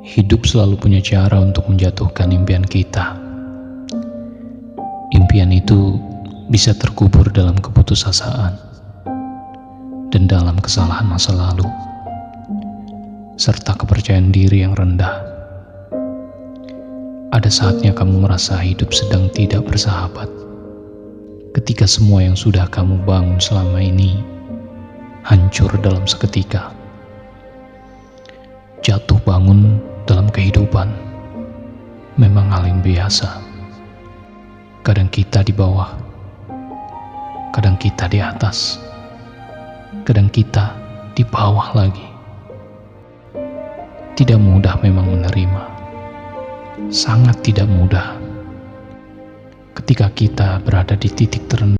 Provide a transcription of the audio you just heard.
Hidup selalu punya cara untuk menjatuhkan impian kita. Impian itu bisa terkubur dalam keputusasaan dan dalam kesalahan masa lalu, serta kepercayaan diri yang rendah. Ada saatnya kamu merasa hidup sedang tidak bersahabat, ketika semua yang sudah kamu bangun selama ini hancur dalam seketika. Jatuh bangun dalam kehidupan memang hal yang biasa. Kadang kita di bawah, kadang kita di atas, kadang kita di bawah lagi. Tidak mudah memang menerima, sangat tidak mudah ketika kita berada di titik terendah.